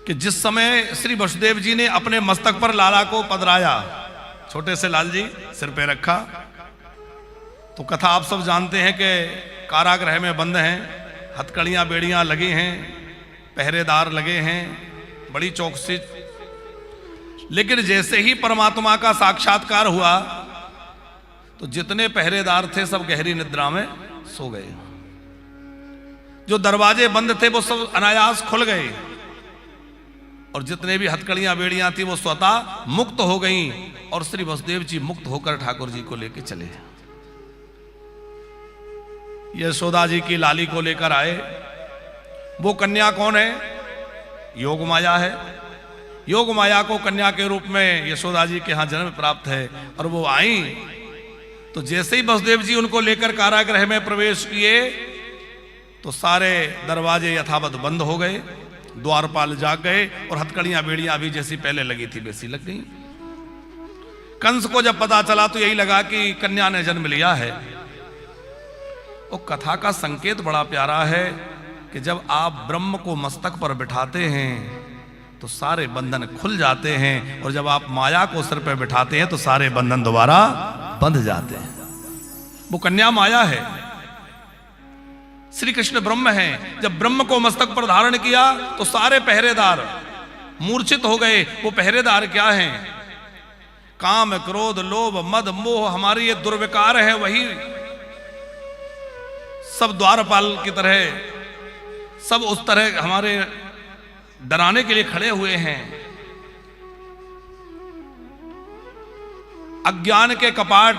कि जिस समय श्री वसुदेव जी ने अपने मस्तक पर लाला को पधराया, छोटे से लाल जी सिर पे रखा, तो कथा आप सब जानते हैं कि कारागृह में बंद हैं, हथकड़ियां बेड़ियां लगी हैं, पहरेदार लगे हैं, बड़ी चौकसी। लेकिन जैसे ही परमात्मा का साक्षात्कार हुआ तो जितने पहरेदार थे सब गहरी निद्रा में सो गए। जो दरवाजे बंद थे वो सब अनायास खुल गए और जितने भी हथकड़ियां बेड़ियां थी वो स्वतः मुक्त हो गईं और श्री वसुदेव जी मुक्त होकर ठाकुर जी को लेकर चले। यशोदा जी की लाली को लेकर आए। वो कन्या कौन है? योग माया है। योग माया को कन्या के रूप में यशोदा जी के यहां जन्म प्राप्त है और वो आई तो जैसे ही वसुदेव जी उनको लेकर कारागृह में प्रवेश किए तो सारे दरवाजे यथावत बंद हो गए, द्वारपाल जाग गए और हथकड़ियां बेड़ियां भी जैसी पहले लगी थी वैसी लग गई। कंस को जब पता चला तो यही लगा कि कन्या ने जन्म लिया है। और कथा का संकेत बड़ा प्यारा है कि जब आप ब्रह्म को मस्तक पर बिठाते हैं तो सारे बंधन खुल जाते हैं और जब आप माया को सिर पर बिठाते हैं तो सारे बंधन दोबारा बंध जाते हैं। वो कन्या माया है, श्री कृष्ण ब्रह्म हैं। जब ब्रह्म को मस्तक पर धारण किया तो सारे पहरेदार मूर्छित हो गए। वो पहरेदार क्या हैं? काम, क्रोध, लोभ, मद, मोह हमारी ये दुर्विकार है, वही सब द्वारपाल की तरह सब उस तरह हमारे डराने के लिए खड़े हुए हैं। अज्ञान के कपाट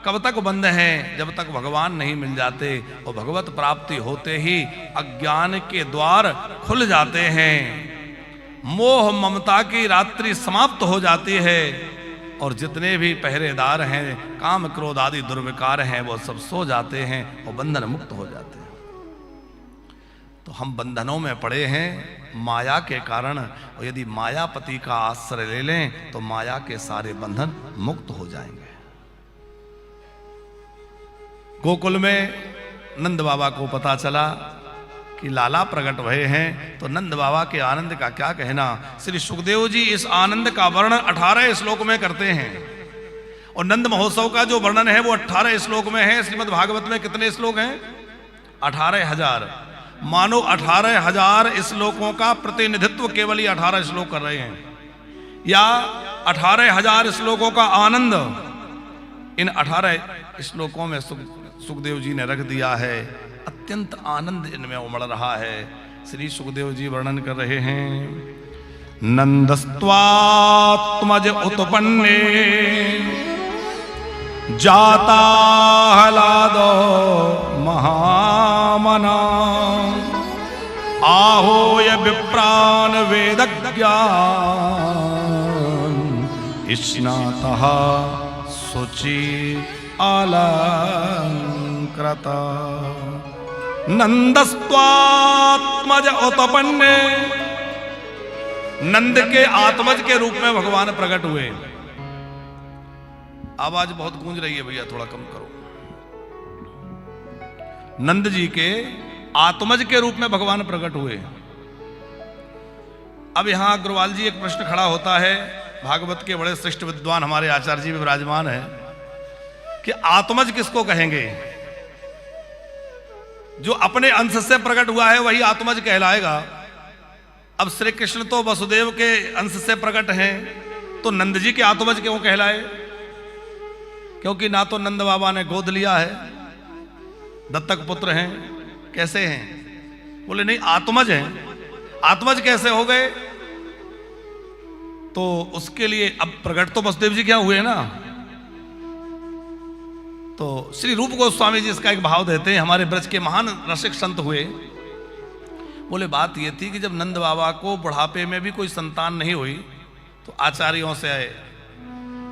कब तक बंद हैं? जब तक भगवान नहीं मिल जाते। और भगवत प्राप्ति होते ही अज्ञान के द्वार खुल जाते हैं, मोह ममता की रात्रि समाप्त हो जाती है और जितने भी पहरेदार हैं, काम क्रोध आदि दुर्विकार हैं, वो सब सो जाते हैं और बंधन मुक्त हो जाते हैं। तो हम बंधनों में पड़े हैं माया के कारण और यदि मायापति का आश्रय ले लें तो माया के सारे बंधन मुक्त हो जाएंगे। गोकुल में नंद बाबा को पता चला कि लाला प्रकट भये हैं तो नंद बाबा के आनंद का क्या कहना। श्री सुखदेव जी इस आनंद का वर्णन 18 श्लोक में करते हैं और नंद महोत्सव का जो वर्णन है वो 18 श्लोक में है। श्रीमद् भागवत में कितने श्लोक हैं? 18,000। मानो 18,000 श्लोकों का प्रतिनिधित्व केवल ही 18 श्लोक कर रहे हैं या 18,000 श्लोकों का आनंद इन 18 श्लोकों में सुखदेव जी ने रख दिया है। अत्यंत आनंद इनमें उमड़ रहा है। श्री सुखदेव जी वर्णन कर रहे हैं। नंदस्त्वात्मज उत्पन्ने जाता हलादो महामना आहोय विप्रान वेदज्ञान स्नातः शुचि अलंकृता। नंदस्त्वात्मज उत्पन्ने, नंद के आत्मज के रूप में भगवान प्रकट हुए। आवाज बहुत गूंज रही है भैया, थोड़ा कम करो। नंद जी के आत्मज के रूप में भगवान प्रकट हुए। अब यहां अग्रवाल जी एक प्रश्न खड़ा होता है, भागवत के बड़े श्रेष्ठ विद्वान हमारे आचार्य जी भी विराजमान है, कि आत्मज किसको कहेंगे? जो अपने अंश से प्रकट हुआ है वही आत्मज कहलाएगा। अब श्री कृष्ण तो वसुदेव के अंश से प्रकट हैं तो नंद जी के आत्मज क्यों कहलाए? क्योंकि ना तो नंद बाबा ने गोद लिया है, दत्तक पुत्र हैं, कैसे हैं? बोले नहीं आत्मज हैं। आत्मज कैसे हो गए? तो उसके लिए अब प्रकट तो वसुदेव जी क्या हुए ना। तो श्री रूप गोस्वामी जी इसका एक भाव देते हैं, हमारे ब्रज के महान रसिक संत हुए। बोले बात ये थी कि जब नंद बाबा को बुढ़ापे में भी कोई संतान नहीं हुई तो आचार्यों से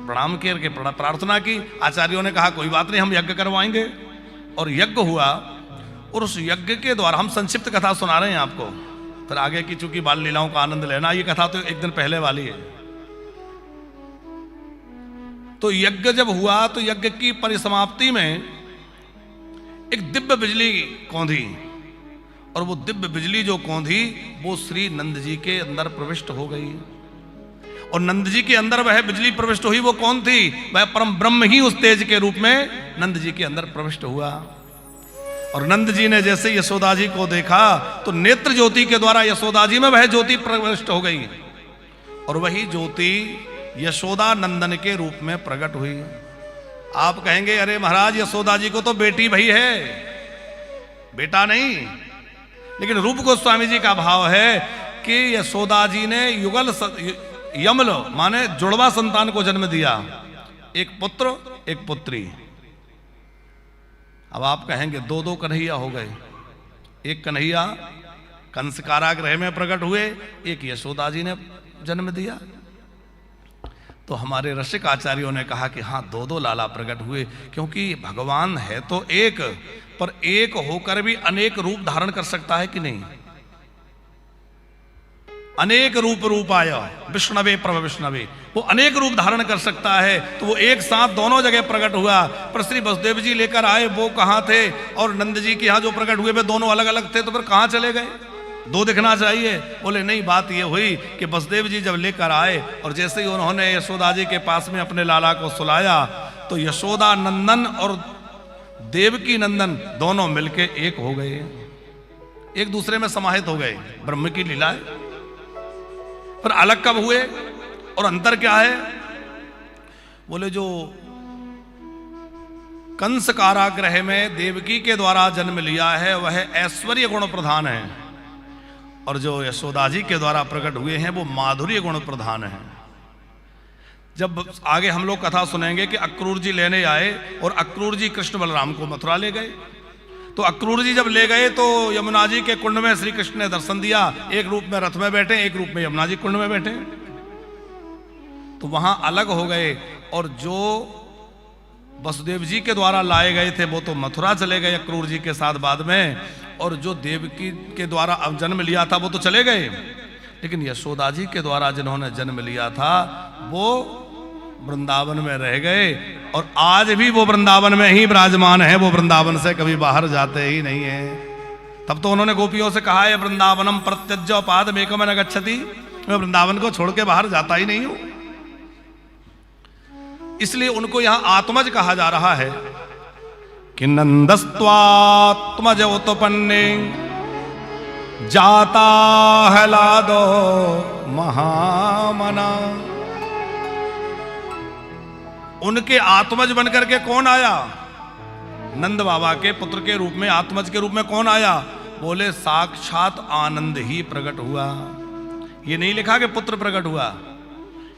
प्रणाम करके प्रार्थना की। आचार्यों ने कहा कोई बात नहीं, हम यज्ञ करवाएंगे। और यज्ञ हुआ और उस यज्ञ के द्वारा, हम संक्षिप्त कथा सुना रहे हैं आपको, फिर आगे की चूंकि बाल लीलाओं का आनंद लेना, ये कथा तो एक दिन पहले वाली है। तो यज्ञ जब हुआ तो यज्ञ की परिसमाप्ति में एक दिव्य बिजली कौंधी और वो दिव्य बिजली जो कौंधी वो श्री नंद जी के अंदर प्रविष्ट हो गई। और नंद जी के अंदर वह बिजली प्रविष्ट हुई, वो कौन थी? वह परम ब्रह्म ही उस तेज के रूप में नंद जी के अंदर प्रविष्ट हुआ। और नंद जी ने जैसे यशोदा जी को देखा तो नेत्र ज्योति के द्वारा यशोदा जी में वह ज्योति प्रविष्ट हो गई, और वही ज्योति यशोदा नंदन के रूप में प्रकट हुई। आप कहेंगे अरे महाराज यशोदा जी को तो बेटी भई है, बेटा नहीं। लेकिन रूप गोस्वामी जी का भाव है कि यशोदा जी ने युगल यमल माने जुड़वा संतान को जन्म दिया, एक पुत्र एक पुत्री। अब आप कहेंगे दो दो कन्हैया हो गए, एक कन्हैया कंस कारागृह में प्रकट हुए, एक यशोदा जी ने जन्म दिया। तो हमारे रसिक आचार्यों ने कहा कि हाँ दो दो लाला प्रकट हुए, क्योंकि भगवान है तो एक, पर एक होकर भी अनेक रूप धारण कर सकता है कि नहीं? अनेक रूप आया विष्णवे प्रभ विष्णवे, वो अनेक रूप धारण कर सकता है। तो वो एक साथ दोनों जगह प्रकट हुआ। पर श्री वसुदेव जी लेकर आए वो कहाँ थे, और नंद जी के यहाँ जो प्रकट हुए वे दोनों अलग अलग थे, तो फिर कहाँ चले गए? दो दिखना चाहिए। बोले नहीं, बात ये हुई कि वसुदेव जी जब लेकर आए और जैसे ही उन्होंने यशोदा जी के पास में अपने लाला को सुलाया तो यशोदा नंदन और देवकी नंदन दोनों मिलके एक हो गए, एक दूसरे में समाहित हो गए। ब्रह्म की लीला है। पर अलग कब हुए और अंतर क्या है? बोले जो कंस कारागृह में देवकी के द्वारा जन्म लिया है वह ऐश्वर्य गुण प्रधान है, और जो यशोदा जी के द्वारा प्रकट हुए हैं वो माधुर्य गुण प्रधान है। जब आगे हम लोग कथा सुनेंगे कि अक्रूर जी लेने आए और अक्रूर जी कृष्ण बलराम को मथुरा ले गए, तो अक्रूर जी जब ले गए तो यमुना जी के कुंड में श्री कृष्ण ने दर्शन दिया। एक रूप में रथ में बैठे, एक रूप में यमुना जी कुंड में बैठे, तो वहां अलग हो गए। और जो वसुदेव जी के द्वारा लाए गए थे वो तो मथुरा चले गए अक्रूर जी के साथ बाद में, और जो देवकी के द्वारा जन्म लिया था वो तो चले गए। लेकिन यशोदा जी के द्वारा जिन्होंने जन्म लिया था वो वृंदावन में रह गए, और आज भी वो वृंदावन में ही विराजमान है। वो वृंदावन से कभी बाहर जाते ही नहीं है। तब तो उन्होंने गोपियों से कहा है वृंदावनम प्रत्यज्य पादमेकम न गच्छति, मैं वृंदावन को छोड़ के बाहर जाता ही नहीं हूं। इसलिए उनको यहां आत्मज कहा जा रहा है कि नंदस्त्वात्मज उत्पन्ने जाता हलादो महामना। उनके आत्मज बनकर के कौन आया? नंद बाबा के पुत्र के रूप में, आत्मज के रूप में कौन आया? बोले साक्षात आनंद ही प्रकट हुआ। ये नहीं लिखा कि पुत्र प्रकट हुआ,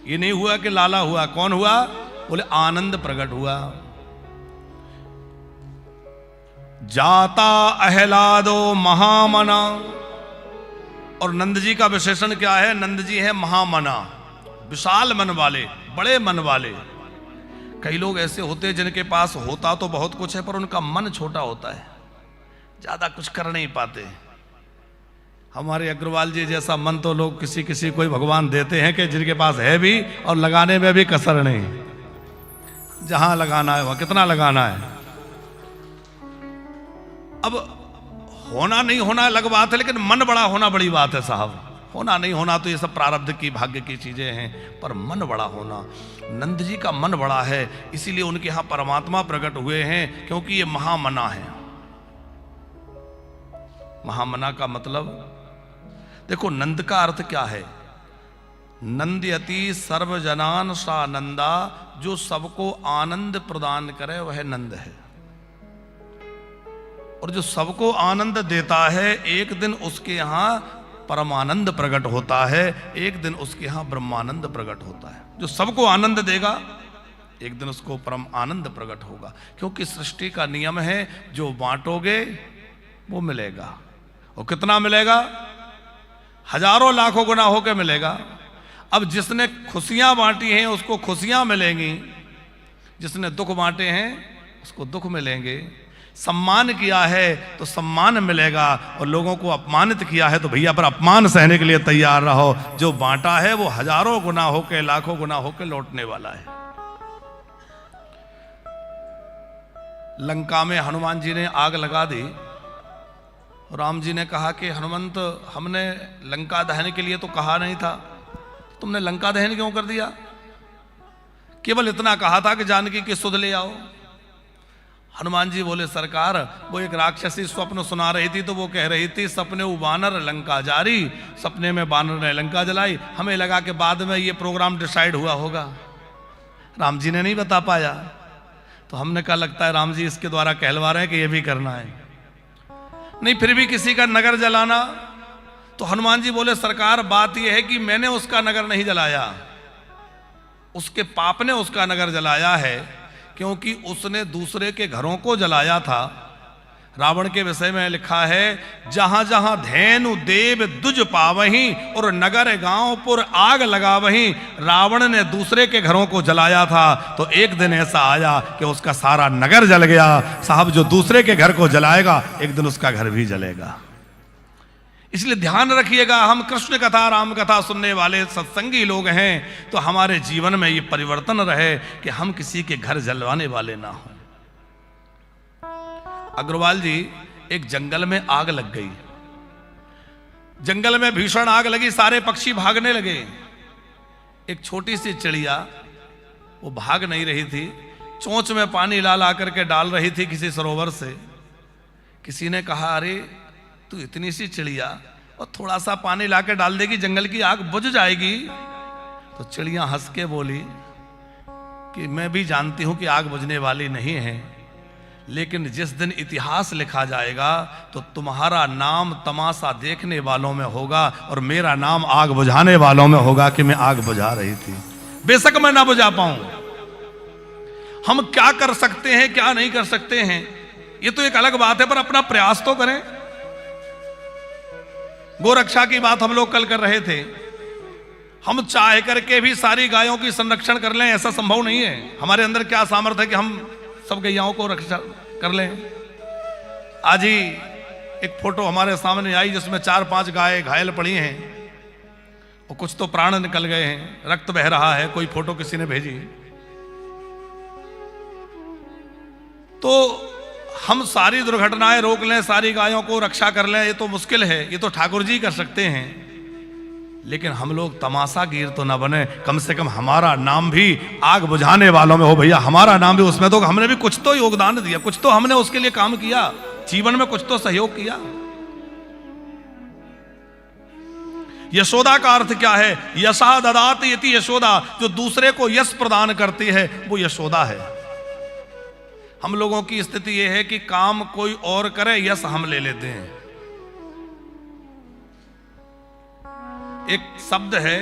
ये नहीं हुआ कि लाला हुआ। कौन हुआ? बोले आनंद प्रकट हुआ। जाता अहलादो महामना। और नंद जी का विशेषण क्या है? नंद जी है महामना, विशाल मन वाले, बड़े मन वाले। कई लोग ऐसे होते हैं जिनके पास होता तो बहुत कुछ है पर उनका मन छोटा होता है, ज्यादा कुछ कर नहीं पाते। हमारे अग्रवाल जी जैसा मन तो लोग किसी किसी कोई भगवान देते हैं कि जिनके पास है भी और लगाने में भी कसर नहीं, जहां लगाना है वहां कितना लगाना है। अब होना नहीं होना अलग बात है, लेकिन मन बड़ा होना बड़ी बात है साहब। होना नहीं होना तो ये सब प्रारब्ध की भाग्य की चीजें हैं, पर मन बड़ा होना। नंद जी का मन बड़ा है, इसीलिए उनके यहां परमात्मा प्रकट हुए हैं, क्योंकि ये महामना है। महामना का मतलब देखो, नंद का अर्थ क्या है? नंदयति सर्वजनान सा नंदा, जो सबको आनंद प्रदान करे वह नंद है। और जो सबको आनंद देता है एक दिन उसके यहां परमानंद प्रकट होता है, एक दिन उसके यहां ब्रह्मानंद प्रकट होता है। जो सबको आनंद देगा एक दिन उसको परम आनंद प्रकट होगा, क्योंकि सृष्टि का नियम है जो बांटोगे वो मिलेगा। और कितना मिलेगा? हजारों लाखों गुना होकर मिलेगा। अब जिसने खुशियां बांटी हैं उसको खुशियां मिलेंगी, जिसने दुख बांटे हैं उसको दुख मिलेंगे। सम्मान किया है तो सम्मान मिलेगा, और लोगों को अपमानित किया है तो भैया पर अपमान सहने के लिए तैयार रहो। जो बांटा है वो हजारों गुना होके, लाखों गुना होके लौटने वाला है। लंका में हनुमान जी ने आग लगा दी राम जी ने कहा कि हनुमंत, हमने लंका दहन के लिए तो कहा नहीं था, तुमने लंका दहन क्यों कर दिया? केवल इतना कहा था कि जानकी की सुध ले आओ। हनुमान जी बोले, सरकार वो एक राक्षसी स्वप्न सुना रही थी, तो वो कह रही थी सपने बानर लंका जारी, सपने में बानर ने लंका जलाई। हमें लगा कि बाद में ये प्रोग्राम डिसाइड हुआ होगा, राम जी ने नहीं बता पाया। तो हमने कहा लगता है राम जी इसके द्वारा कहलवा रहे हैं कि ये भी करना है। नहीं, फिर भी किसी का नगर जलाना। तो हनुमान जी बोले, सरकार बात यह है कि मैंने उसका नगर नहीं जलाया, उसके पाप ने उसका नगर जलाया है, क्योंकि उसने दूसरे के घरों को जलाया था। रावण के विषय में लिखा है, जहां जहां धैनु देव दुज पावहीं और नगर गांव पुर आग लगावहीं। रावण ने दूसरे के घरों को जलाया था, तो एक दिन ऐसा आया कि उसका सारा नगर जल गया। साहब, जो दूसरे के घर को जलाएगा एक दिन उसका घर भी जलेगा। इसलिए ध्यान रखिएगा, हम कृष्ण कथा राम कथा सुनने वाले सत्संगी लोग हैं, तो हमारे जीवन में ये परिवर्तन रहे कि हम किसी के घर जलवाने वाले ना हों। अग्रवाल जी, एक जंगल में आग लग गई, जंगल में भीषण आग लगी, सारे पक्षी भागने लगे। एक छोटी सी चिड़िया, वो भाग नहीं रही थी, चोंच में पानी ला करके डाल रही थी किसी सरोवर से। किसी ने कहा, अरे तू इतनी सी चिड़िया और थोड़ा सा पानी लाके डाल देगी, जंगल की आग बुझ जाएगी। तो चिड़िया हंस के बोली कि मैं भी जानती हूं कि आग बुझने वाली नहीं है, लेकिन जिस दिन इतिहास लिखा जाएगा तो तुम्हारा नाम तमाशा देखने वालों में होगा और मेरा नाम आग बुझाने वालों में होगा कि मैं आग बुझा रही थी। बेशक मैं ना बुझा पाऊं, हम क्या कर सकते हैं क्या नहीं कर सकते हैं ये तो एक अलग बात है, पर अपना प्रयास तो करें। गोरक्षा की बात हम लोग कल कर रहे थे, हम चाह करके भी सारी गायों की संरक्षण कर लें ऐसा संभव नहीं है। हमारे अंदर क्या सामर्थ्य है कि हम सब गैयाओं को रक्षा कर लें। आज ही एक फोटो हमारे सामने आई जिसमें 4-5 गाय घायल पड़ी हैं और कुछ तो प्राण निकल गए हैं, रक्त बह रहा है। कोई फोटो किसी ने भेजी। तो हम सारी दुर्घटनाएं रोक लें, सारी गायों को रक्षा कर लें, ये तो मुश्किल है, ये तो ठाकुर जी कर सकते हैं। लेकिन हम लोग तमाशागीर तो ना बने, कम से कम हमारा नाम भी आग बुझाने वालों में हो। भैया हमारा नाम भी उसमें, तो हमने भी कुछ तो योगदान दिया, कुछ तो हमने उसके लिए काम किया, जीवन में कुछ तो सहयोग किया। यशोदा का अर्थ क्या है? यशा ददाति इति यशोदा, जो दूसरे को यश प्रदान करती है वो यशोदा है। हम लोगों की स्थिति यह है कि काम कोई और करे, यश हम ले लेते हैं। एक शब्द है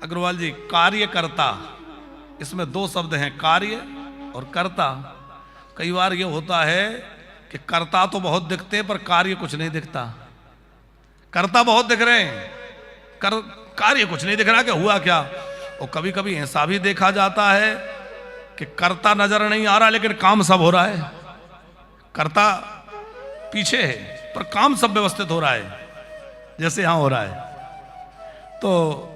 अग्रवाल जी, कार्यकर्ता। इसमें 2 शब्द हैं, कार्य और कर्ता। कई बार यह होता है कि कर्ता तो बहुत दिखते हैं पर कार्य कुछ नहीं दिखता। कर्ता बहुत दिख रहे हैं, कार्य कुछ नहीं दिख रहा कि हुआ क्या। और कभी कभी ऐसा भी देखा जाता है कि कर्ता नजर नहीं आ रहा लेकिन काम सब हो रहा है। कर्ता पीछे है पर काम सब व्यवस्थित हो रहा है, जैसे यहां हो रहा है। तो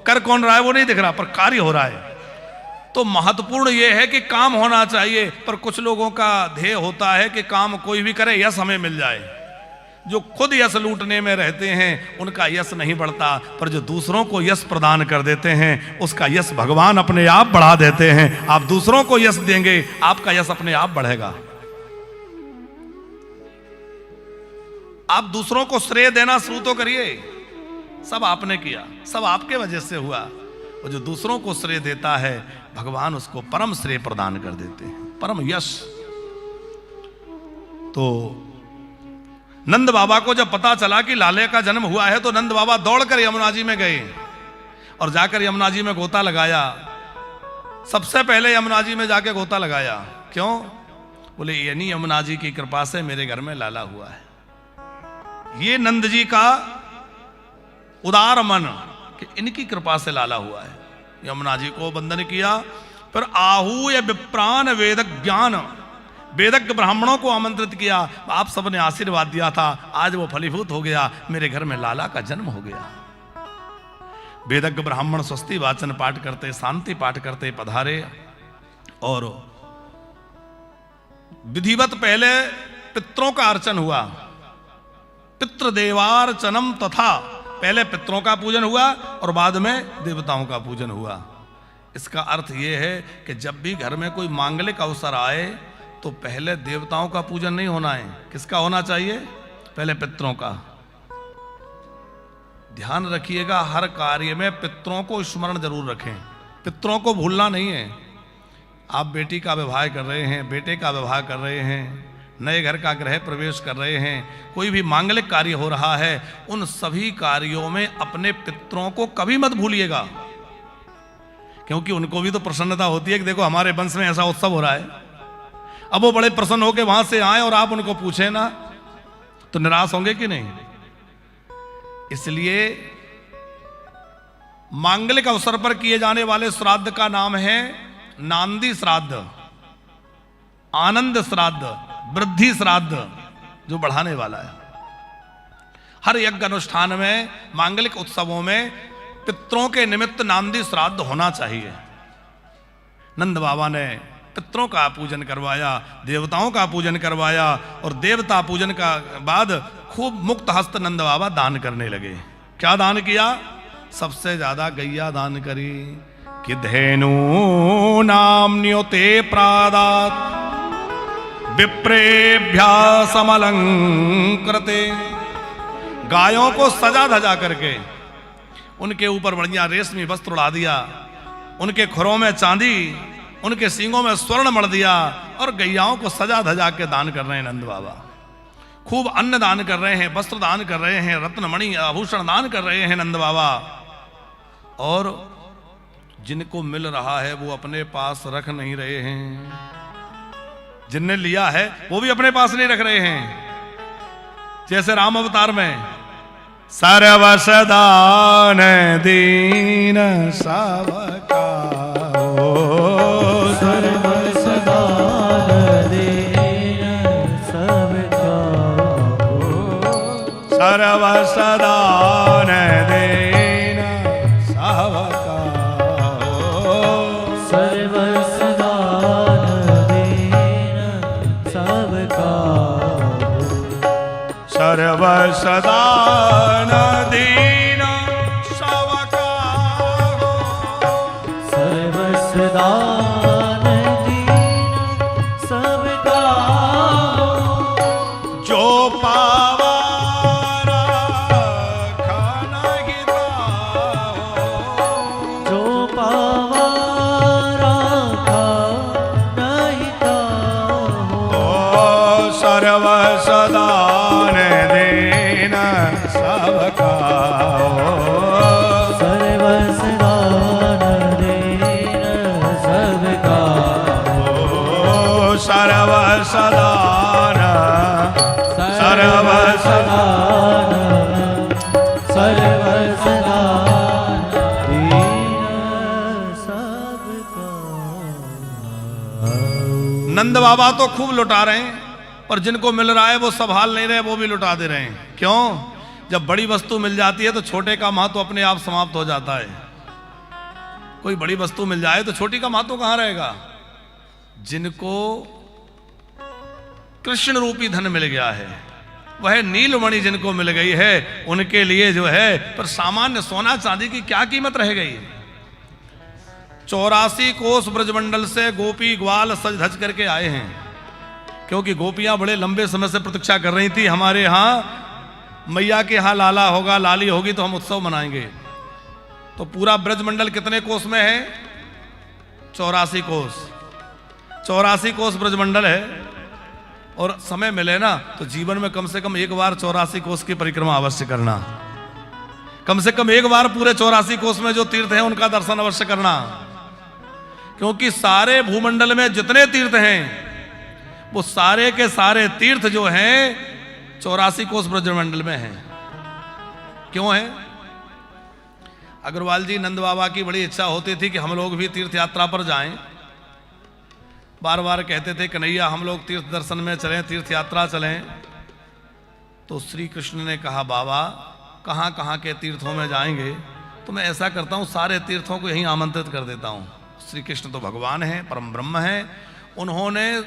कर कौन रहा है वो नहीं दिख रहा पर कार्य हो रहा है। तो महत्वपूर्ण यह है कि काम होना चाहिए, पर कुछ लोगों का ध्येय होता है कि काम कोई भी करे, यश हमें मिल जाए। जो खुद यश लूटने में रहते हैं उनका यश नहीं बढ़ता, पर जो दूसरों को यश प्रदान कर देते हैं उसका यश भगवान अपने आप बढ़ा देते हैं। आप दूसरों को यश देंगे, आपका यश अपने आप बढ़ेगा। आप दूसरों को श्रेय देना शुरू तो करिए। सब आपने किया, सब आपके वजह से हुआ। और जो दूसरों को श्रेय देता है भगवान उसको परम श्रेय प्रदान कर देते हैं, परम यश। तो नंद बाबा को जब पता चला कि लाले का जन्म हुआ है तो नंद बाबा दौड़कर यमुना जी में गए और जाकर यमुना जी में गोता लगाया। सबसे पहले यमुना जी में जाके गोता लगाया। क्यों? बोले यानी यमुना जी की कृपा से मेरे घर में लाला हुआ है। ये नंद जी का उदार मन कि इनकी कृपा से लाला हुआ है। यमुना जी को वंदन किया, फिर आहूय विप्रान वेद ज्ञान, वेदज्ञ ब्राह्मणों को आमंत्रित किया। आप सबने आशीर्वाद दिया था, आज वो फलीभूत हो गया, मेरे घर में लाला का जन्म हो गया। वेदज्ञ ब्राह्मण स्वस्ति वाचन पाठ करते, शांति पाठ करते पधारे और विधिवत पहले पितरों का अर्चन हुआ। पितृदेवार्चनम तथा, पहले पितरों का पूजन हुआ और बाद में देवताओं का पूजन हुआ। इसका अर्थ यह है कि जब भी घर में कोई मांगलिक अवसर आए तो पहले देवताओं का पूजन नहीं होना है। किसका होना चाहिए? पहले पितरों का। ध्यान रखिएगा, हर कार्य में पितरों को स्मरण जरूर रखें, पितरों को भूलना नहीं है। आप बेटी का विवाह कर रहे हैं, बेटे का विवाह कर रहे हैं, नए घर का गृह प्रवेश कर रहे हैं, कोई भी मांगलिक कार्य हो रहा है, उन सभी कार्यों में अपने पितरों को कभी मत भूलिएगा, क्योंकि उनको भी तो प्रसन्नता होती है कि देखो हमारे वंश में ऐसा उत्सव हो रहा है। अब वो बड़े प्रसन्न होकर वहां से आए और आप उनको पूछे ना, तो निराश होंगे कि नहीं? इसलिए मांगलिक अवसर पर किए जाने वाले श्राद्ध का नाम है नांदी श्राद्ध, आनंद श्राद्ध, वृद्धि श्राद्ध, जो बढ़ाने वाला है। हर यज्ञ अनुष्ठान में, मांगलिक उत्सवों में पितरों के निमित्त नांदी श्राद्ध होना चाहिए। नंद बाबा ने पितरों का पूजन करवाया, देवताओं का पूजन करवाया, और देवता पूजन का बाद खूब मुक्त हस्त नंद बाबा दान करने लगे। क्या दान किया? सबसे ज्यादा गैया दान करी कि धेनु नाम्न्योते प्रादात विप्रेभ्या समलंकृते। गायों को सजा धजा करके उनके ऊपर बढ़िया रेशमी वस्त्र उड़ा दिया, उनके खुरों में चांदी, उनके सींगों में स्वर्ण मढ़ दिया, और गैयाओं को सजा धजा के दान कर रहे हैं नंद बाबा। खूब अन्न दान कर रहे हैं, वस्त्र दान कर रहे हैं, रत्नमणि आभूषण दान कर रहे हैं नंद बाबा। और जिनको मिल रहा है वो अपने पास रख नहीं रहे हैं, जिनने लिया है वो भी अपने पास नहीं रख रहे हैं। जैसे राम अवतार में सर्वसदान दीन सबका सर्वसदान दीन सबका, सर्वसदान दीन सबका, सर्वसदान दीन सबका, सर्वसदान दीन सबका, सर्वसदान दीन सबका, जो पावा खाना गीता हो, जो पावा राखा नहीं ता हो, सर्वसदान दीन सबका, सर्वसदान दीन सबका, सर्वसदान, सर्वसदान, सर्वसदान दीन सबका। नंद बाबा तो खूब लुटा रहे हैं, पर जिनको मिल रहा है वो संभाल नहीं रहे, वो भी लुटा दे रहे हैं। क्यों? जब बड़ी वस्तु मिल जाती है तो छोटे का महत्व अपने आप समाप्त हो जाता है। कोई बड़ी वस्तु मिल जाए तो छोटी का महत्व कहां रहेगा? जिनको कृष्ण रूपी धन मिल गया है, वह नीलमणि जिनको मिल गई है, उनके लिए जो है, पर सामान्य सोना चांदी की क्या कीमत रह गई? 84 कोस ब्रजमंडल से गोपी ग्वाल सज धज करके आए हैं, क्योंकि गोपियां बड़े लंबे समय से प्रतीक्षा कर रही थी, हमारे यहाँ मैया के यहाँ लाला होगा, लाली होगी तो हम उत्सव मनाएंगे। तो पूरा ब्रजमंडल कितने कोस में है? 84 कोस। 84 कोस ब्रजमंडल है, और समय मिले ना तो जीवन में कम से कम एक बार 84 कोस की परिक्रमा अवश्य करना। कम से कम एक बार पूरे 84 कोस में जो तीर्थ हैं उनका दर्शन अवश्य करना, क्योंकि सारे भूमंडल में जितने तीर्थ हैं वो सारे के सारे तीर्थ जो हैं 84 कोस ब्रजमंडल में हैं। क्यों है? अग्रवाल जी नंद बाबा की बड़ी इच्छा होती थी कि हम लोग भी तीर्थ यात्रा पर जाएं। बार बार कहते थे कन्हैया हम लोग तीर्थ दर्शन में चलें, तीर्थ यात्रा चलें। तो श्री कृष्ण ने कहा बाबा कहाँ कहाँ के तीर्थों में जाएंगे? तो मैं ऐसा करता हूँ सारे तीर्थों को यहीं आमंत्रित कर देता हूँ। श्री कृष्ण तो भगवान हैं, परम ब्रह्म हैं, उन्होंने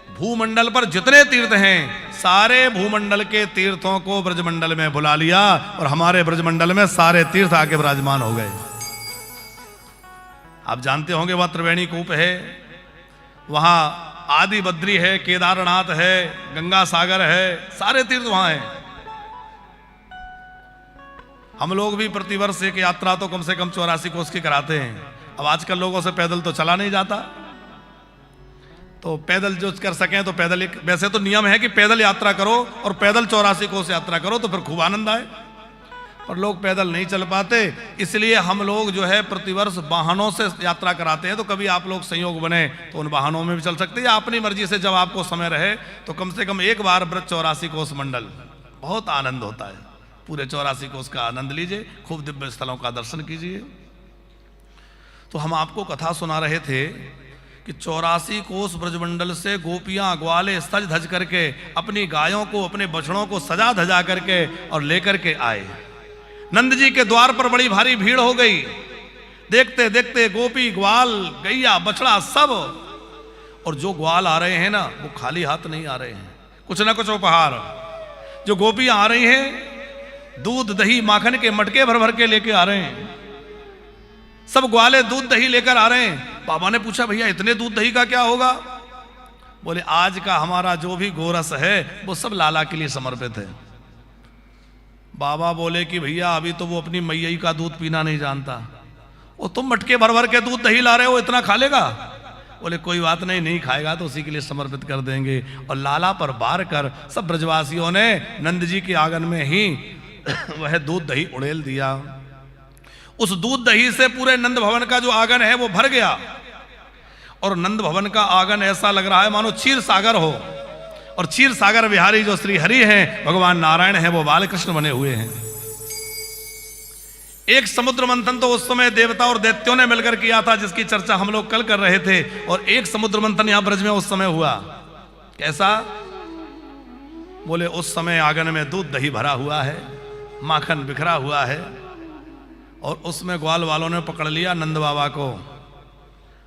भूमंडल पर जितने तीर्थ हैं सारे भूमंडल के तीर्थों को ब्रजमंडल में बुला लिया और हमारे ब्रजमंडल में सारे तीर्थ आके विराजमान हो गए। आप जानते होंगे वह त्रिवेणी कूप है, वहां आदि बद्री है, केदारनाथ है, गंगा सागर है, सारे तीर्थ वहां हैं। हम लोग भी प्रतिवर्ष एक यात्रा तो कम से कम 84 कोस की कराते हैं। अब आजकल लोगों से पैदल तो चला नहीं जाता, तो पैदल जो कर सकें तो पैदल, एक वैसे तो नियम है कि पैदल यात्रा करो और पैदल 84 कोस यात्रा करो तो फिर खूब आनंद आए, पर लोग पैदल नहीं चल पाते। इसलिए हम लोग जो है प्रतिवर्ष वाहनों से यात्रा कराते हैं। तो कभी आप लोग संयोग बने तो उन वाहनों में भी चल सकते हैं, या अपनी मर्जी से जब आपको समय रहे तो कम से कम एक बार ब्रज 84 कोस मंडल, बहुत आनंद होता है। पूरे 84 कोस का आनंद लीजिए, खूब दिव्य स्थलों का दर्शन कीजिए। तो हम आपको कथा सुना रहे थे कि 84 कोस ब्रजमंडल से गोपियां ग्वाले सज धज करके अपनी गायों को, अपने बछड़ों को सजा धजा करके और लेकर के आए। नंद जी के द्वार पर बड़ी भारी भीड़ हो गई। देखते देखते गोपी, ग्वाल, गैया, बछड़ा सब, और जो ग्वाल आ रहे हैं ना वो खाली हाथ नहीं आ रहे हैं, कुछ ना कुछ उपहार। जो गोपियां आ रही हैं दूध दही माखन के मटके भर भर के लेके आ रहे हैं। सब ग्वाले दूध दही लेकर आ रहे हैं। बाबा ने पूछा भैया इतने दूध दही का क्या होगा? बोले आज का हमारा जो भी गोरस है वो सब लाला के लिए समर्पित है। बाबा बोले कि भैया अभी तो वो अपनी मैया का दूध पीना नहीं जानता, वो तुम मटके भर भर के दूध दही ला रहे हो, इतना खा लेगा? बोले कोई बात नहीं, नहीं खाएगा तो उसी के लिए समर्पित कर देंगे। और लाला पर बार कर सब ब्रजवासियों ने नंद जी के आंगन में ही वह दूध दही उड़ेल दिया। उस दूध दही से पूरे नंद भवन का जो आंगन है वो भर गया, और नंद भवन का आंगन ऐसा लग रहा है मानो क्षीर सागर हो। और क्षीर सागर विहारी जो श्री हरि हैं, भगवान नारायण हैं, वो बालकृष्ण बने हुए हैं। एक समुद्र मंथन तो उस समय देवता और दैत्यों ने मिलकर किया था, जिसकी चर्चा हम लोग कल कर रहे थे। और एक समुद्र मंथन यहां ब्रज में उस समय हुआ। कैसा? बोले उस समय आंगन में दूध दही भरा हुआ है, माखन बिखरा हुआ है, और उसमें ग्वाल वालों ने पकड़ लिया नंद बाबा को।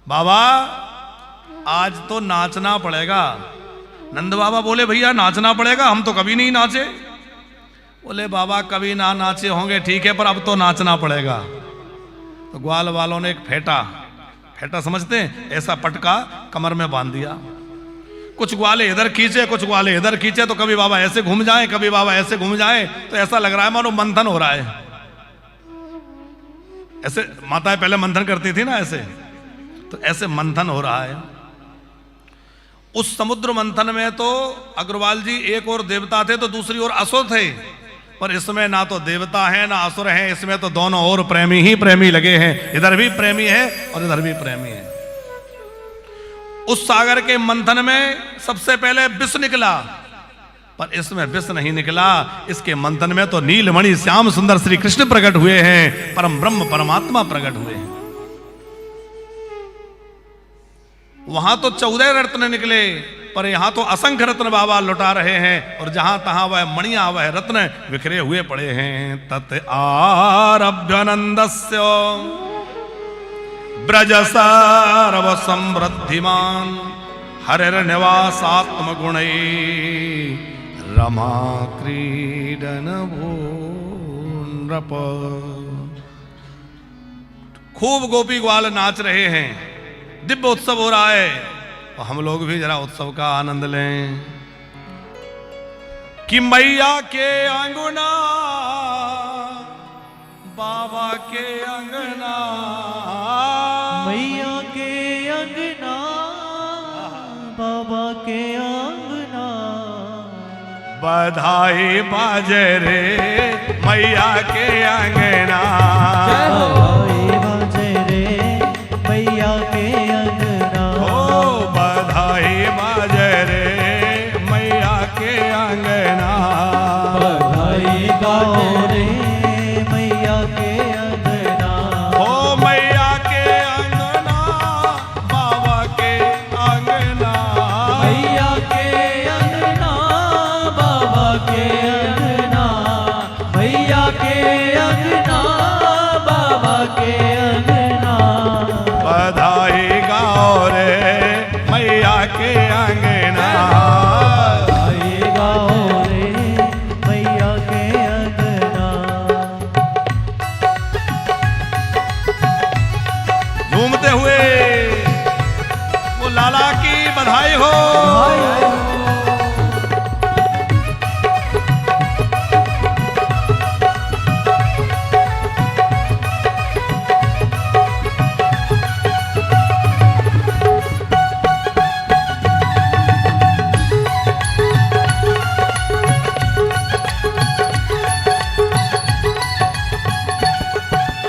बाबा आज तो नाचना पड़ेगा। नंद बाबा बोले भैया नाचना पड़ेगा, हम तो कभी नहीं नाचे। बोले बाबा कभी ना नाचे होंगे ठीक है, पर अब तो नाचना पड़ेगा। तो ग्वाल वालों ने एक फेटा समझते हैं, ऐसा पटका कमर में बांध दिया। कुछ ग्वाले इधर खींचे, कुछ ग्वाले इधर खींचे, तो कभी बाबा ऐसे घूम जाए, कभी बाबा ऐसे घूम जाए, तो ऐसा लग रहा है मानो मंथन हो रहा है। ऐसे माताएं पहले मंथन करती थी ना, ऐसे, तो ऐसे मंथन हो रहा है। उस समुद्र मंथन में तो अग्रवाल जी एक और देवता थे तो दूसरी ओर असुर थे, पर इसमें ना तो देवता है ना असुर है, इसमें तो दोनों ओर प्रेमी ही प्रेमी लगे हैं। इधर भी प्रेमी है और इधर भी प्रेमी है। उस सागर के मंथन में सबसे पहले विष निकला, पर इसमें विष नहीं निकला। इसके मंथन में तो नीलमणि श्याम सुंदर श्री कृष्ण प्रकट हुए हैं, परम ब्रह्म परमात्मा प्रकट हुए हैं। वहां तो 14 रत्न निकले, पर यहां तो असंख्य रत्न बाबा लुटा रहे हैं, और जहां तहां वह मणिया वह रत्न बिखरे हुए पड़े हैं। तत् आरभ्यनंदस्य ब्रज सर्व समृद्धिमान हरिर्निवासात्म गुणै रमा क्रीडन भूनृप। खूब गोपी ग्वाल नाच रहे हैं, दिव्य उत्सव हो रहा है, और हम लोग भी जरा उत्सव का आनंद लें। कि मैया के अंगना बाबा के अंगना, मैया के अंगना बाबा के अंगना, बधाई बाजे रे मैया के अंगना। बधाई बाजे रे मैया के अंगना, ओ बधाई बाजे रे मैया के अंगना। बधाई बाजे रे मैया के अंगना, ओ मैया के अंगना बाबा के अंगना, मैया के अंगना बाबा के अंगना, मैया के अंगना झूमते हुए वो लाला की बधाई हो।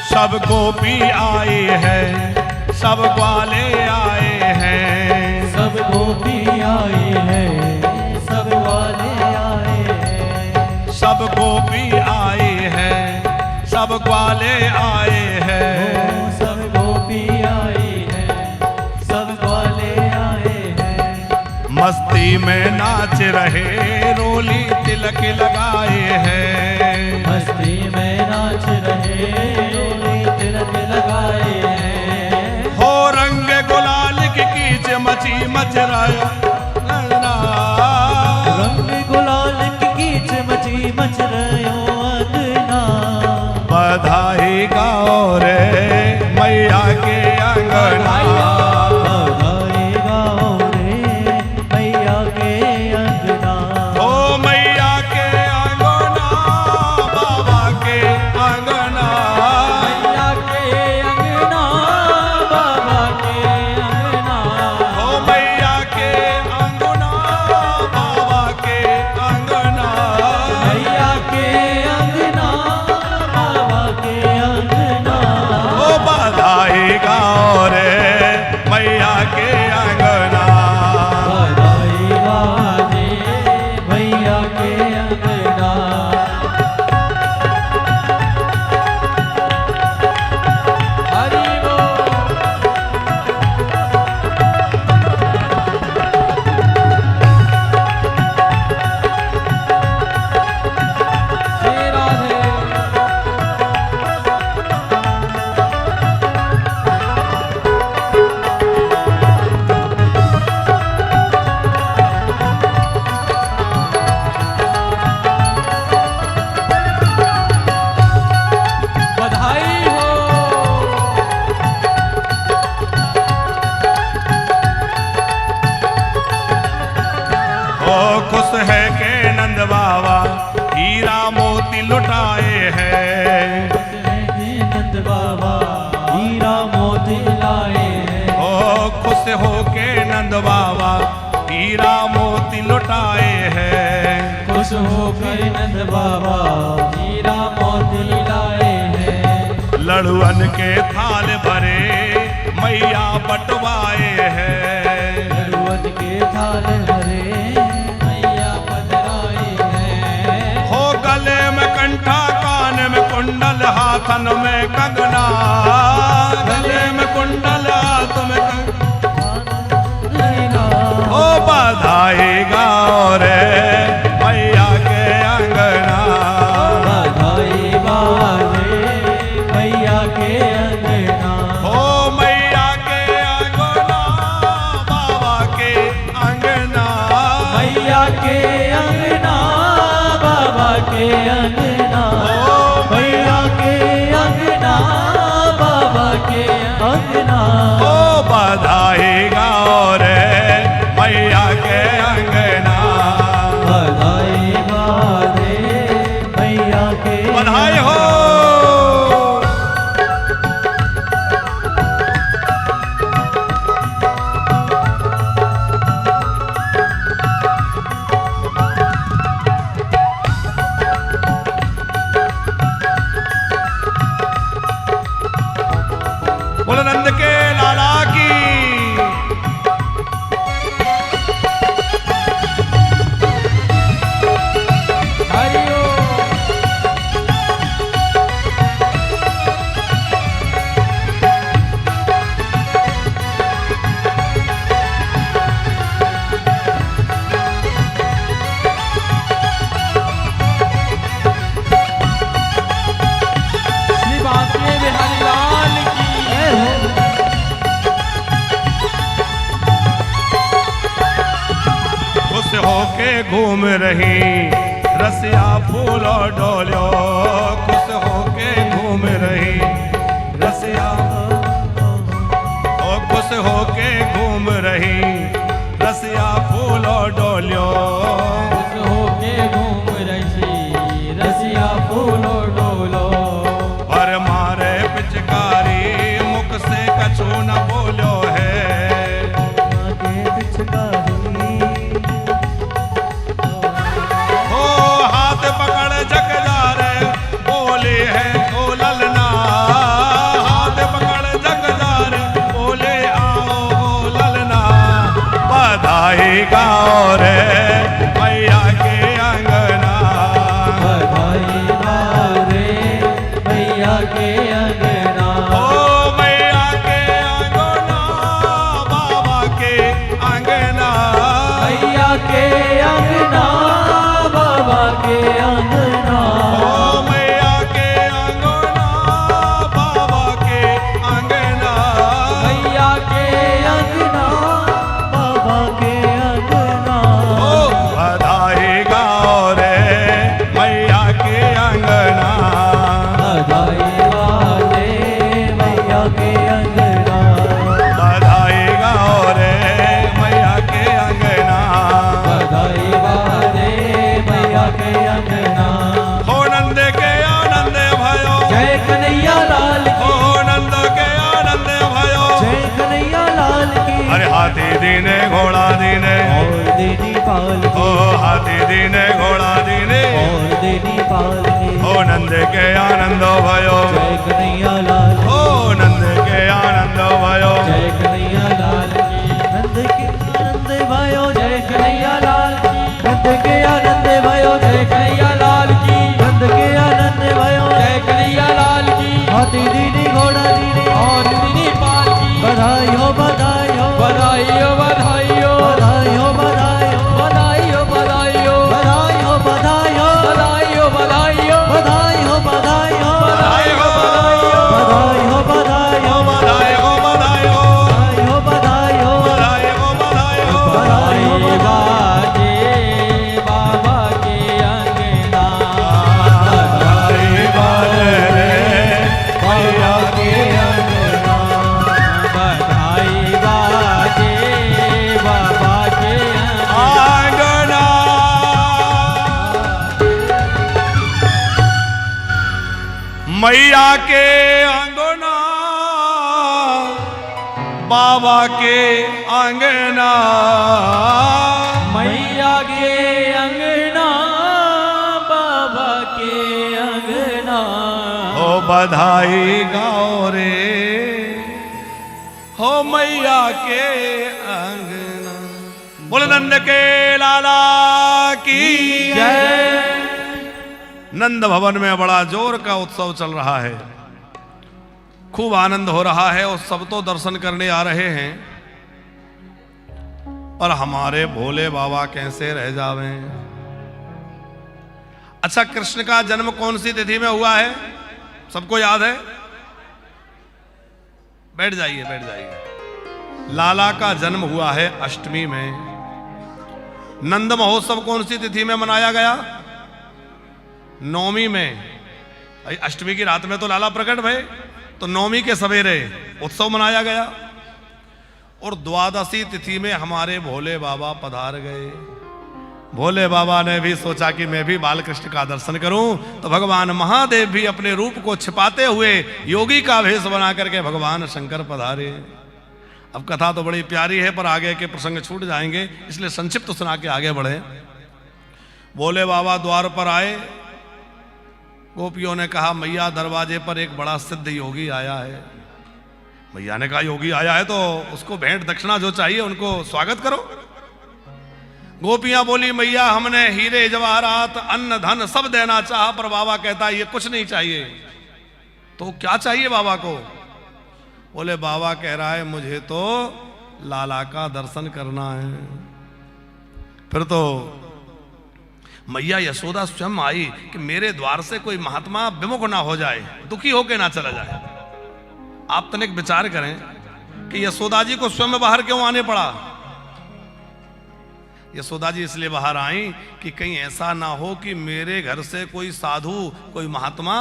सब गोपी आए हैं, सब ग्वाले आए हैं, सब गोपी आए हैं, सब ग्वाले आए हैं, सब गोपी आए हैं, सब ग्वाले आए हैं, सब गोपी आए हैं, सब ग्वाले आए हैं। मस्ती में नाच रहे रोली तिलक लगाए हैं, मस्ती में नाच रहे तिलक लगाए हैं। हो रंग गुलाल की कीच मची मच रहा, रंग गुलाल की कीच मची मच रहो अगना। बधाई गाओ रे मैया के अंगना, बधाई गाओ रे मैया के अंगना। ओ मैया के अंगना, बाबा के अंगना, मैया के अंगना, बाबा के अंगना। ओ मैया के अंगना, बाबा के अंगना, मैया के अंगना, बाबा के अंगना। ओ बधाई गाओ रे मैया के अंगना। बधाई गाओ रे मैया के अंगना। हरि बोल। श्री राधे। बधाई हो। ओ खुश है के नंद बाबा हीरा मोती लुटाए हैं, नंद बाबा हीरा मोती लाए हैं। ओ खुश हो के नंद बाबा हीरा मोती लुटाए हैं, खुश होकर नंद बाबा हीरा मोती लाए हैं। लड़ुअन के थाल भरे मैया बटवाए हैं, लड़ुअन के थाल भरे मैया पधराए हैं। हो गले में कंठा कान में कुंडल हाथन में कंगना, गले में कुंडल हाथ में कंगना। ओ बधाई गाओ रे मैया के अंगना, बधाई गाओ रे मैया के अंगना। ओ मैया के अंगना, बाबा के अंगना, मैया के अंगना, बाबा के अंगना। ओ मैया के अंगना, बाबा के अंगना। ओ बधाई गाओ रे मैया के अंगना। बधाई गाओ रे मैया के बधाई हो। बोलो नंद के लाला की। हरि ओम। श्री बांके बिहारी लाल की जय हो। खुश होके घूम रही रसिया फूल डोलो, खुश होके घूम रही रसिया होके घूम रही रसिया फूलो डोलियो। खुश होके घूम रही रसिया फूलो डोलो। पर मारे पिचकारी मुख से कछु न बोलो है। आगे पिचकारी ओ हाथ पकड़ जग जा रे बोले है ओ ललना। हाथ पकड़ जग जा रे बोले आओ ओ ललना। बधाई गाओ रे मैया के अंगना। बधाई बारे मैया के अंगना। ओ मैया के अंगना बाबा के अंगना। मैया के अंगना बाबा के अंगना। ओ मैया के अंगना बाबा के अंगना। मैया के अंगना बाबा के अंगना। ओ बधाई गाओ रे मैया के अंगना। बधाई वाले मैया के अंगना। बधाई गाओ रे मैया के अंगना। बधाई वाले मैया के अंगना। हो नंद के आनंद भयो। जय कन्हैया लाल की। हो नंद के आनंद भयो। जय कन्हैया लाल की। अरे हाथी दीने घोड़ा दीने। और देनी पाल ओ की। हाथी दीने घोड़ा दीने। और देनी पाल की। हो नंद के आनंद भयो। जय कन्हैया लाल की। हो नंद के आनंद भयो। जय कन्हैया लाल की। नंद के आनंद भयो जय कन्हैया लाल की। नंद के आनंद भयो जय कन्हैया लाल की। नंद के आनंद भयो जय कन्हैया लाल की। हाथी दीनी घोड़ा दीनी और दीनी पाल की। बधाई हो बधाई हो बधाई हो बधाई हो बधाई हो बधाई हो बधाई हो बधाई हो बधाई हो बधाई हो बधाई हो बधाई हो बधाई हो बधाई हो बधाई हो। बधाई हो बधाई हो बधाई हो बधाई हो। बधाई हो बधाई हो बधाई हो बधाई हो। बधाई बाजे बाबा के अंगना। बधाई बाजे रे मैया के अंगना। बधाई बाजे बाबा के आंगना। मैया के अंगना बाबा के अंगना। मैया के अंगना बाबा के अंगना। हो बधाई गाओ रे हो मैया के अंगना। बोले नंद के लाला की जय। नंद भवन में बड़ा जोर का उत्सव चल रहा है। खूब आनंद हो रहा है और सब तो दर्शन करने आ रहे हैं। और हमारे भोले बाबा कैसे रह जावे। अच्छा, कृष्ण का जन्म कौन सी तिथि में हुआ है? सबको याद है? बैठ जाइए बैठ जाइए। लाला का जन्म हुआ है अष्टमी में। नंद महोत्सव कौन सी तिथि में मनाया गया? नौमी में। अष्टमी की रात में तो लाला प्रकट भये, तो नौमी के सवेरे उत्सव मनाया गया। और द्वादशी तिथि में हमारे भोले बाबा पधार गए। भोले बाबा ने भी सोचा कि मैं भी बालकृष्ण का दर्शन करूं, तो भगवान महादेव भी अपने रूप को छिपाते हुए योगी का भेष बना करके भगवान शंकर पधारे। अब कथा तो बड़ी प्यारी है, पर आगे के प्रसंग छूट जाएंगे, इसलिए संक्षिप्त सुना के आगे बढ़े। भोले बाबा द्वार पर आए। गोपियों ने कहा, मैया दरवाजे पर एक बड़ा सिद्ध योगी आया है। मैया ने कहा, योगी आया है तो उसको भेंट दक्षिणा जो चाहिए उनको स्वागत करो। गोपियां बोली, मैया हमने हीरे जवाहरात अन्न धन सब देना चाहा, पर बाबा कहता है ये कुछ नहीं चाहिए। तो क्या चाहिए बाबा को? बोले, बाबा कह रहा है मुझे तो लाला का दर्शन करना है। फिर तो मैया यशोदा स्वयं आई कि मेरे द्वार से कोई महात्मा विमुख ना हो जाए, दुखी होके ना चला जाए। आप तनिक विचार करें कि यशोदा जी को स्वयं बाहर क्यों आने पड़ा। यशोदा जी इसलिए बाहर आई कि कहीं ऐसा ना हो कि मेरे घर से कोई साधु कोई महात्मा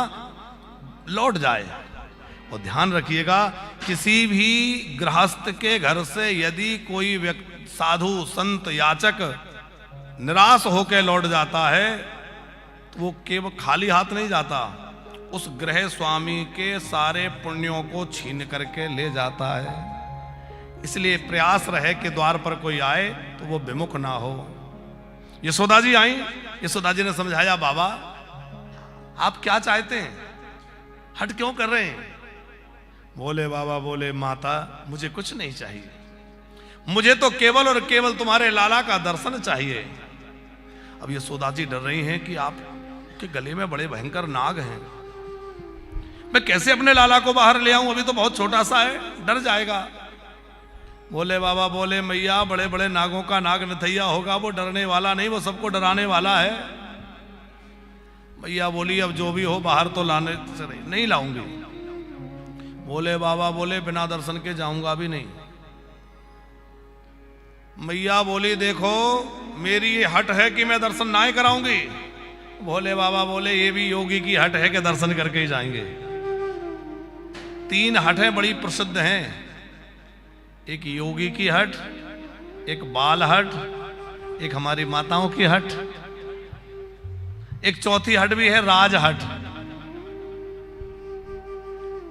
लौट जाए। और ध्यान रखिएगा किसी भी गृहस्थ के घर से यदि कोई व्यक्ति, साधु, संत, याचक निराश होकर लौट जाता है तो वो केवल खाली हाथ नहीं जाता, उस गृह स्वामी के सारे पुण्यों को छीन करके ले जाता है। इसलिए प्रयास रहे कि द्वार पर कोई आए तो वो विमुख ना हो। यशोदा जी आई, यशोदा जी ने समझाया, बाबा आप क्या चाहते हैं, हट क्यों कर रहे हैं? बोले बाबा, बोले माता मुझे कुछ नहीं चाहिए, मुझे तो केवल और केवल तुम्हारे लाला का दर्शन चाहिए। अब यशोदा जी डर रही हैं कि आपके गले में बड़े भयंकर नाग हैं, मैं कैसे अपने लाला को बाहर ले आऊं, अभी तो बहुत छोटा सा है, डर जाएगा। बोले बाबा, बोले मैया बड़े बड़े नागों का नाग नथैया होगा, वो डरने वाला नहीं, वो सबको डराने वाला है। मैया बोली अब जो भी हो बाहर तो लाने से नहीं लाऊंगी। बोले बाबा, बोले बिना दर्शन के जाऊंगा भी नहीं। मैया बोली देखो मेरी ये हट है कि मैं दर्शन ना ही कराऊंगी। भोले बाबा बोले ये भी योगी की हट है कि दर्शन करके ही जाएंगे। 3 हटें बड़ी प्रसिद्ध हैं, एक योगी की हट, एक बाल हट, एक हमारी माताओं की हट, एक चौथी हट भी है राज हट।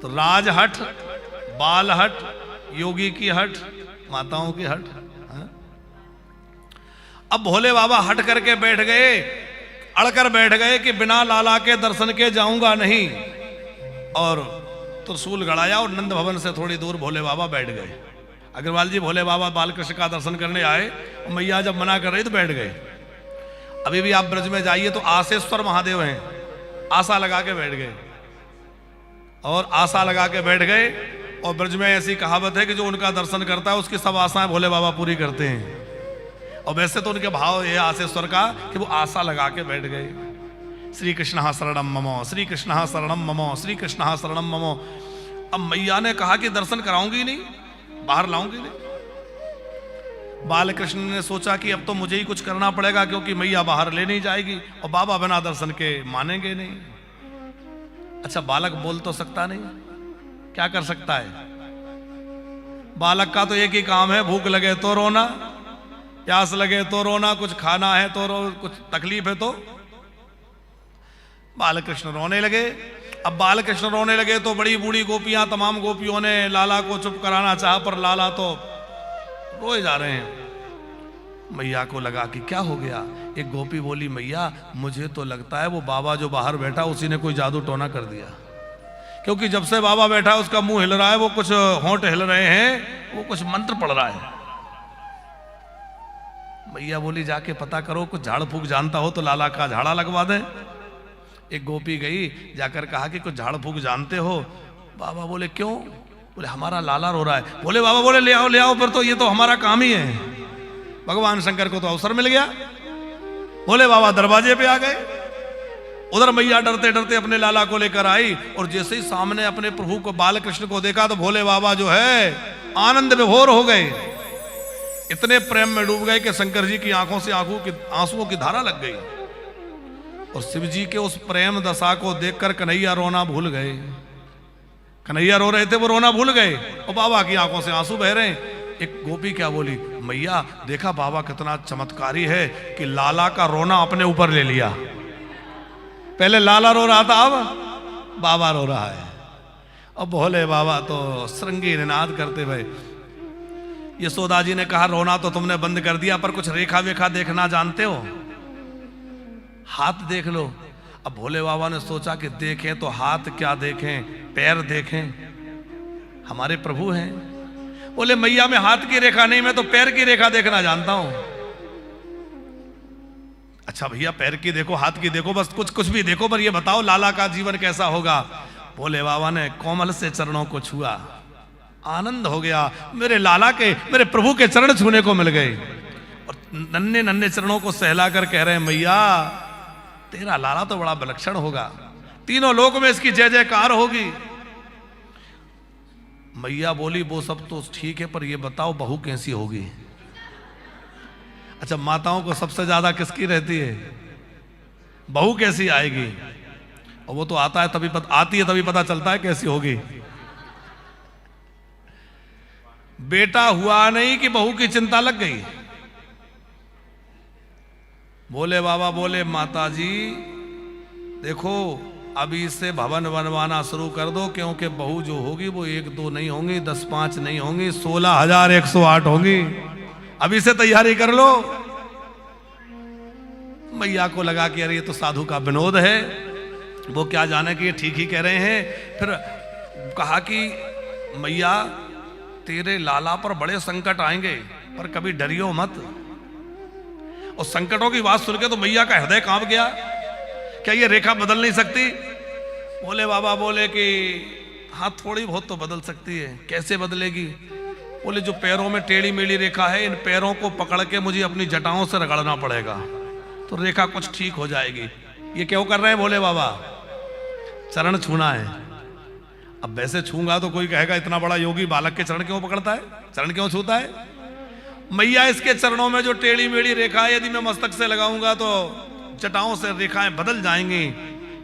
तो राज हट, बाल हट, योगी की हट, माताओं की हट। अब भोले बाबा हट करके बैठ गए, अड़कर बैठ गए कि बिना लाला के दर्शन के जाऊंगा नहीं, और त्रिशूल गड़ाया और नंद भवन से थोड़ी दूर भोले बाबा बैठ गए। अग्रवाल जी भोले बाबा बालकृष्ण का दर्शन करने आए, और मैया जब मना कर रही तो बैठ गए। अभी भी आप ब्रज में जाइए तो आसेश्वर महादेव हैं, आशा लगा के बैठ गए, और आशा लगा के बैठ गए। और ब्रज में ऐसी कहावत है कि जो उनका दर्शन करता है उसकी सब आशाएं भोले बाबा पूरी करते हैं। और वैसे तो उनके भाव ये आसेश्वर का कि वो आशा लगा के बैठ गए। श्री कृष्ण शरणम ममो, श्री कृष्ण शरणम ममो, श्री कृष्ण शरणम ममो। अब मैया ने कहा कि दर्शन कराऊंगी नहीं, बाहर लाऊंगी नहीं। बालकृष्ण ने सोचा कि अब तो मुझे ही कुछ करना पड़ेगा, क्योंकि मैया बाहर ले नहीं जाएगी और बाबा बिना दर्शन के मानेंगे नहीं। अच्छा बालक बोल तो सकता नहीं, क्या कर सकता है? बालक का तो एक ही काम है, भूख लगे तो रोना, प्यास लगे तो रोना, कुछ खाना है तो रो, कुछ तकलीफ है तो। बालकृष्ण रोने लगे। अब बालकृष्ण रोने लगे तो बड़ी बूढ़ी गोपियां, तमाम गोपियों ने लाला को चुप कराना चाहा, पर लाला तो रोए जा रहे हैं। मैया को लगा कि क्या हो गया। एक गोपी बोली, मैया मुझे तो लगता है वो बाबा जो बाहर बैठा उसी ने कोई जादू टोना कर दिया, क्योंकि जब से बाबा बैठा उसका मुंह हिल रहा है, वो कुछ होंठ हिल रहे हैं, वो कुछ मंत्र पढ़ रहा है। मैया बोली जाके पता करो, कुछ झाड़ फूक जानता हो तो लाला का झाड़ा लगवा दे। एक गोपी गई, जाकर कहा कि कुछ झाड़ फूक जानते हो? बाबा बोले क्यों? बोले हमारा लाला रो रहा है। बोले बाबा बोले ले आओ ले आओ, फिर तो ये तो हमारा काम ही है। भगवान शंकर को तो अवसर मिल गया। बोले बाबा दरवाजे पे आ गए। उधर मैया डरते डरते अपने लाला को लेकर आई, और जैसे ही सामने अपने प्रभु को बालकृष्ण को देखा तो भोले बाबा जो है आनंद विभोर हो गए, इतने प्रेम में डूब गए कि शंकर जी की आंखों से आंसुओं की धारा लग गई। और शिव जी के उस प्रेम दशा को देखकर कन्हैया रोना भूल गए। कन्हैया रो रहे थे, वो रोना भूल गए, और बाबा की आंखों से आंसू बह रहे हैं। एक गोपी क्या बोली, मैया देखा बाबा कितना चमत्कारी है कि लाला का रोना अपने ऊपर ले लिया। पहले लाला रो रहा था, अब बाबा रो रहा है। अब भोले बाबा तो श्रृंगी निनाद करते हुए, यशोदा जी ने कहा रोना तो तुमने बंद कर दिया, पर कुछ रेखा वेखा देखना जानते हो? हाथ देख लो। अब भोले बाबा ने सोचा कि देखें तो हाथ क्या देखें, पैर देखें, हमारे प्रभु हैं। बोले मैया मैं हाथ की रेखा नहीं, मैं तो पैर की रेखा देखना जानता हूं। अच्छा भैया पैर की देखो, हाथ की देखो, बस कुछ भी देखो, पर ये बताओ लाला का जीवन कैसा होगा। भोले बाबा ने कोमल से चरणों को छुआ, आनंद हो गया। मेरे लाला के, मेरे प्रभु के चरण छूने को मिल गए। और नन्हे नन्हे चरणों को सहला कर कह रहे हैं, मैया तेरा लाला तो बड़ा विलक्षण होगा, तीनों लोक में इसकी जय जयकार होगी। मैया बोली वो सब तो ठीक है, पर ये बताओ बहू कैसी होगी? अच्छा माताओं को सबसे ज्यादा किसकी रहती है? बहू कैसी आएगी? और वो तो आता है तभी आती है तभी पता चलता है कैसी होगी। बेटा हुआ नहीं कि बहू की चिंता लग गई। भोले बाबा बोले माता जी देखो अभी से भवन बनवाना शुरू कर दो, क्योंकि बहू जो होगी वो 1-2 नहीं होंगी, 10-5 नहीं होंगी, 16,108 होंगी। अभी से तैयारी कर लो। मैया को लगा कि अरे ये तो साधु का विनोद है, वो क्या जाने कि ये ठीक ही कह रहे हैं। फिर कहा कि मैया तेरे लाला पर बड़े संकट आएंगे, पर कभी डरियो मत। और संकटों की बात सुन के तो मैया का हृदय कांप गया। क्या ये रेखा बदल नहीं सकती? भोले बाबा बोले कि हाँ थोड़ी बहुत तो बदल सकती है। कैसे बदलेगी? बोले जो पैरों में टेढ़ी मेढ़ी रेखा है, इन पैरों को पकड़ के मुझे अपनी जटाओं से रगड़ना पड़ेगा, तो रेखा कुछ ठीक हो जाएगी। ये क्यों कर रहे हैं भोले बाबा? चरण छूना है। अब वैसे छूंगा तो कोई कहेगा इतना बड़ा योगी बालक के चरण क्यों पकड़ता है, चरण क्यों छूता है? मैया इसके चरणों में जो टेढ़ी मेढ़ी रेखा है, यदि मैं मस्तक से लगाऊंगा तो जटाओं से रेखाएं बदल जाएंगी।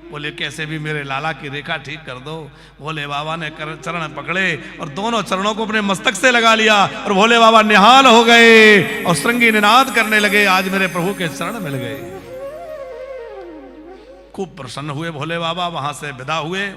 बोले कैसे भी मेरे लाला की रेखा ठीक कर दो। भोले बाबा ने चरण पकड़े और दोनों चरणों को अपने मस्तक से लगा लिया और भोले बाबा निहाल हो गए और श्रृंगी निनाद करने लगे, आज मेरे प्रभु के चरण मिल गए। खूब प्रसन्न हुए भोले बाबा, वहां से विदा हुए।